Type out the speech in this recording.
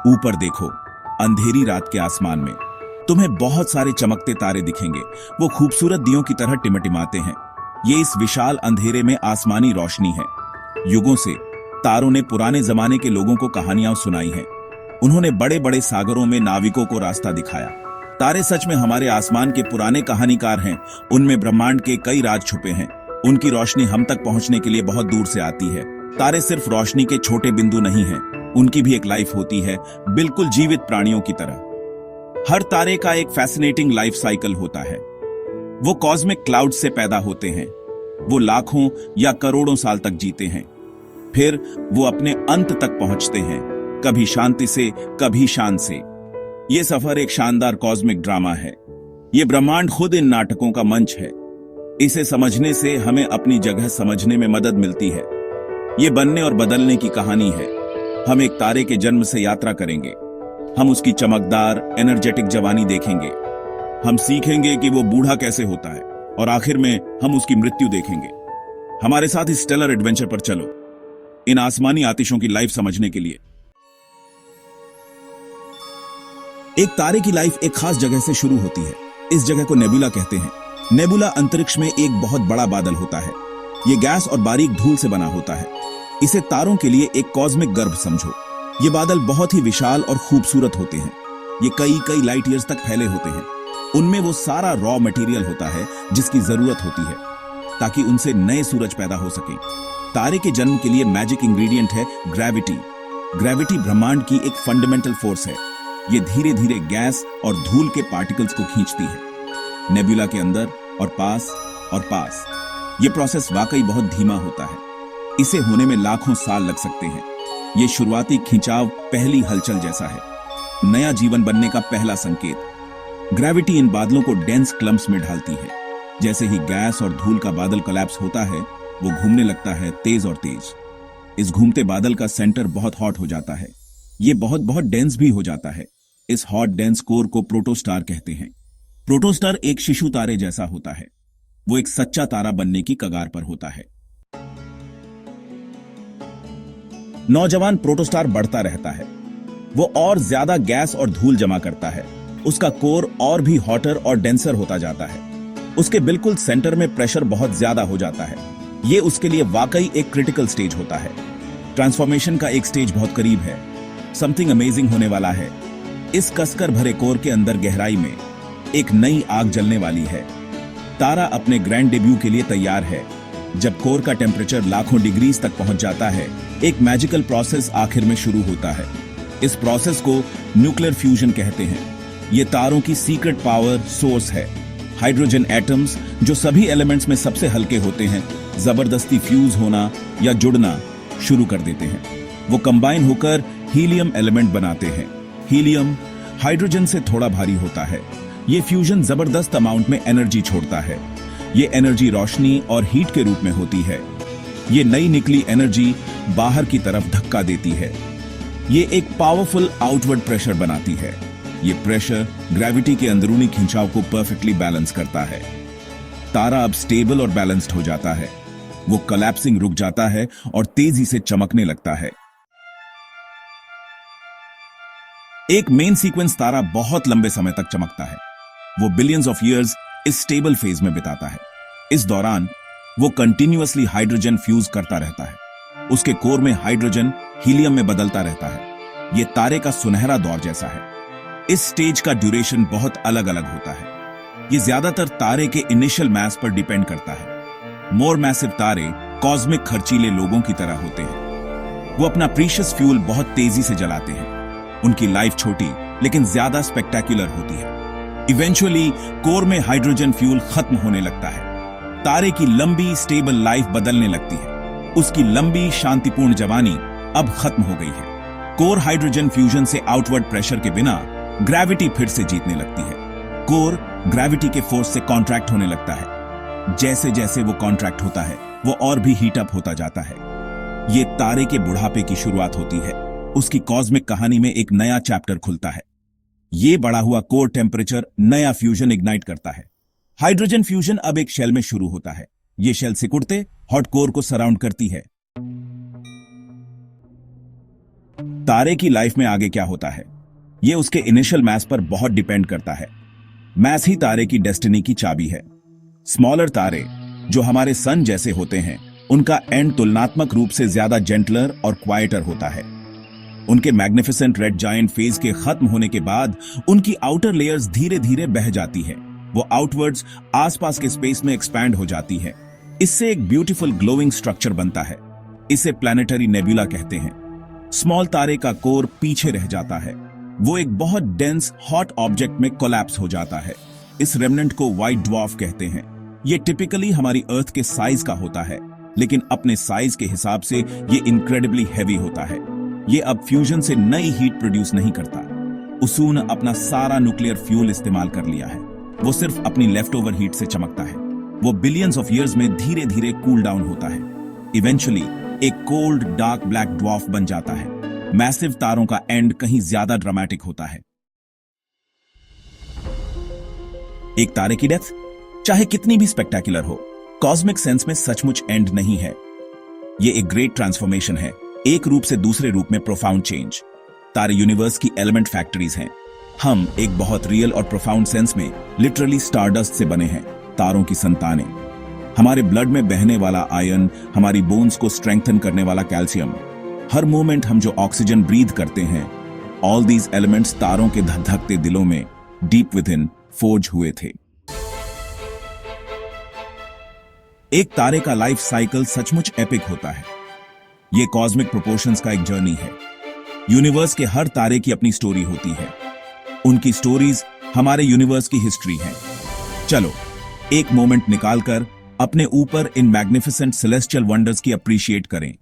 ऊपर देखो, अंधेरी रात के आसमान में तुम्हें बहुत सारे चमकते तारे दिखेंगे। वो खूबसूरत दियों की तरह टिमटिमाते हैं। ये इस विशाल अंधेरे में आसमानी रोशनी है। युगों से तारों ने पुराने जमाने के लोगों को कहानियां सुनाई हैं। उन्होंने बड़े बड़े सागरों में नाविकों को रास्ता दिखाया। तारे सच में हमारे आसमान के पुराने कहानीकार हैं। उनमें ब्रह्मांड के कई राज छुपे हैं। उनकी रोशनी हम तक पहुंचने के लिए बहुत दूर से आती है। तारे सिर्फ रोशनी के छोटे बिंदु नहीं हैं, उनकी भी एक लाइफ होती है, बिल्कुल जीवित प्राणियों की तरह। हर तारे का एक फैसिनेटिंग लाइफ साइकिल होता है। वो कॉस्मिक क्लाउड से पैदा होते हैं। वो लाखों या करोड़ों साल तक जीते हैं। फिर वो अपने अंत तक पहुंचते हैं, कभी शांति से, कभी शान से। ये सफर एक शानदार कॉस्मिक ड्रामा है। ये ब्रह्मांड खुद इन नाटकों का मंच है। इसे समझने से हमें अपनी जगह समझने में मदद मिलती है। ये बनने और बदलने की कहानी है। हम एक तारे के जन्म से यात्रा करेंगे। हम उसकी चमकदार, एनर्जेटिक जवानी देखेंगे। हम सीखेंगे कि वो बूढ़ा कैसे होता है, और आखिर में हम उसकी मृत्यु देखेंगे। हमारे साथ इस स्टेलर एडवेंचर पर चलो, इन आसमानी आतिशों की लाइफ समझने के लिए। एक तारे की लाइफ एक खास जगह से शुरू होती है। इस जगह को नेबुला कहते हैं। नेबुला अंतरिक्ष में एक बहुत बड़ा बादल होता है। ये गैस और बारीक धूल से बना होता है। इसे तारों के लिए एक कॉस्मिक गर्भ समझो। ये बादल बहुत ही विशाल और खूबसूरत होते हैं। ये कई कई लाइट ईयर्स तक फैले होते हैं। उनमें वो सारा रॉ मटेरियल होता है जिसकी जरूरत होती है ताकि उनसे नए सूरज पैदा हो सके। तारे के जन्म के लिए मैजिक इंग्रेडिएंट है ग्रेविटी। ग्रेविटी ब्रह्मांड की एक फंडामेंटल फोर्स है। ये धीरे धीरे गैस और धूल के पार्टिकल्स को खींचती है, नेबुला के अंदर और पास। ये प्रोसेस वाकई बहुत धीमा होता है। इसे होने में लाखों साल लग सकते हैं। ये शुरुआती खिंचाव पहली हलचल जैसा है, नया जीवन बनने का पहला संकेत। ग्रेविटी इन बादलों को डेंस क्लम्प्स में ढालती है। जैसे ही गैस और धूल का बादल कोलैप्स होता है, वो घूमने लगता है तेज और तेज। इस घूमते बादल का सेंटर बहुत हॉट हो जाता है। ये बहुत बहुत डेंस भी हो जाता है। इस हॉट डेंस कोर को प्रोटोस्टार कहते हैं। प्रोटोस्टार एक शिशु तारे जैसा होता है। वो एक सच्चा तारा बनने की कगार पर होता है। नौजवान प्रोटोस्टार बढ़ता रहता है। वो और ज्यादा गैस और धूल जमा करता है। उसका कोर और भी हॉटर और डेंसर होता जाता है। उसके बिल्कुल सेंटर में प्रेशर बहुत ज्यादा हो जाता है। ये उसके लिए वाकई एक क्रिटिकल स्टेज होता है। ट्रांसफॉर्मेशन का एक स्टेज बहुत करीब है। समथिंग अमेजिंग होने वाला है। इस कसकर भरे कोर के अंदर गहराई में एक नई आग जलने वाली है। तारा अपने ग्रैंड डेब्यू के लिए तैयार है। जब कोर का टेम्परेचर लाखों डिग्रीज तक पहुंच जाता है, एक मैजिकल प्रोसेस आखिर में शुरू होता है। इस प्रोसेस को न्यूक्लियर फ्यूजन कहते हैं। यह तारों की सीक्रेट पावर सोर्स है। हाइड्रोजन एटम्स, जो सभी एलिमेंट्स में सबसे हल्के होते हैं, जबरदस्ती फ्यूज होना या जुड़ना शुरू कर देते हैं। वो कंबाइन होकर हीलियम एलिमेंट बनाते हैं। हीलियम हाइड्रोजन से थोड़ा भारी होता है। ये फ्यूजन जबरदस्त अमाउंट में एनर्जी छोड़ता है। ये एनर्जी रोशनी और हीट के रूप में होती है। ये नई निकली एनर्जी बाहर की तरफ धक्का देती है। ये एक पावरफुल आउटवर्ड प्रेशर बनाती है। ये प्रेशर ग्रेविटी के अंदरूनी खिंचाव को परफेक्टली बैलेंस करता है। तारा अब स्टेबल और बैलेंस्ड हो जाता है। वो कोलैप्सिंग रुक जाता है और तेजी से चमकने लगता है। एक मेन सीक्वेंस तारा बहुत लंबे समय तक चमकता है। वो बिलियंस ऑफ ईयर्स इस स्टेबल फेज में बिताता है। इस दौरान वो कंटिन्यूअसली हाइड्रोजन फ्यूज करता रहता है। उसके कोर में हाइड्रोजन हीलियम में बदलता रहता है। ये तारे का सुनहरा दौर जैसा है। इस स्टेज का ड्यूरेशन बहुत अलग अलग होता है। ये ज्यादातर तारे के इनिशियल मास पर डिपेंड करता है। मोर मैसिव तारे कॉस्मिक खर्चीले लोगों की तरह होते हैं। वो अपना प्रीशियस फ्यूल बहुत तेजी से जलाते हैं। उनकी लाइफ छोटी लेकिन ज्यादा स्पेक्टेक्युलर होती है। इवेंचुअली कोर में हाइड्रोजन फ्यूल खत्म होने लगता है। तारे की लंबी स्टेबल लाइफ बदलने लगती है। उसकी लंबी शांतिपूर्ण जवानी अब खत्म हो गई है। कोर हाइड्रोजन फ्यूजन से आउटवर्ड प्रेशर के बिना ग्रेविटी फिर से जीतने लगती है। कोर ग्रेविटी के फोर्स से कॉन्ट्रैक्ट होने लगता है। जैसे जैसे वो कॉन्ट्रैक्ट होता है, वो और भी हीट अप होता जाता है। ये तारे के बुढ़ापे की शुरुआत होती है। उसकी कॉस्मिक कहानी में एक नया चैप्टर खुलता है। ये बढ़ा हुआ कोर टेम्परेचर नया फ्यूजन इग्नाइट करता है। हाइड्रोजन फ्यूजन अब एक शेल में शुरू होता है। ये शेल सिकुड़ते हॉट कोर को सराउंड करती है। तारे की लाइफ में आगे क्या होता है, यह उसके इनिशियल मास पर बहुत डिपेंड करता है। मास ही तारे की डेस्टिनी की चाबी है। स्मॉलर तारे, जो हमारे सन जैसे होते हैं, उनका एंड तुलनात्मक रूप से ज्यादा जेंटलर और क्वाइटर होता है। उनके मैग्निफिसेंट रेड जायंट फेज के खत्म होने के बाद उनकी आउटर लेयर्स धीरे धीरे बह जाती है। वो आउटवर्ड्स आसपास के स्पेस में एक्सपैंड हो जाती है। इससे एक ब्यूटीफुल ग्लोइंग स्ट्रक्चर बनता है। इसे प्लैनेटरी नेबुला कहते हैं। स्मॉल तारे का कोर पीछे रह जाता है। वो एक बहुत डेंस हॉट ऑब्जेक्ट में कोलैप्स हो जाता है। इस रेमनेंट को व्हाइट ड्वार्फ कहते हैं। ये टिपिकली हमारी अर्थ के साइज का होता है, लेकिन अपने साइज के हिसाब से ये इनक्रेडिबली हैवी होता है। ये अब फ्यूजन से नई हीट प्रोड्यूस नहीं करता। उसू ने अपना सारा न्यूक्लियर फ्यूल इस्तेमाल कर लिया है। वो सिर्फ अपनी लेफ्ट ओवर हीट से चमकता है। वो बिलियंस ऑफ ईयर्स में धीरे धीरे कूल डाउन होता है। इवेंचुअली एक कोल्ड डार्क ब्लैक ड्वार्फ बन जाता है। मैसिव तारों का एंड कहीं ज्यादा ड्रामेटिक होता है। एक तारे की डेथ चाहे कितनी भी स्पेक्टेकुलर हो, कॉस्मिक सेंस में सचमुच एंड नहीं है। ये एक ग्रेट ट्रांसफॉर्मेशन है, एक रूप से दूसरे रूप में प्रोफाउंड चेंज। तारे यूनिवर्स की एलिमेंट फैक्ट्रीज हैं। हम एक बहुत रियल और प्रोफाउंड सेंस में लिटरली स्टारडस्ट से बने हैं, तारों की संतानें। हमारे ब्लड में बहने वाला आयरन, हमारी बोन्स को स्ट्रेंथन करने वाला कैल्शियम, हर मोमेंट हम जो ऑक्सीजन ब्रीथ करते हैं, ऑल दीज एलिमेंट्स तारों के धधकते दिलों में डीप विद इन फोर्ज हुए थे। एक तारे का लाइफ साइकिल सचमुच एपिक होता है। यह कॉस्मिक प्रोपोर्शंस का एक जर्नी है। यूनिवर्स के हर तारे की अपनी स्टोरी होती है। उनकी स्टोरीज हमारे यूनिवर्स की हिस्ट्री है। चलो एक मोमेंट निकालकर अपने ऊपर इन मैग्निफिसेंट सेलेस्टियल वंडर्स की अप्रिशिएट करें।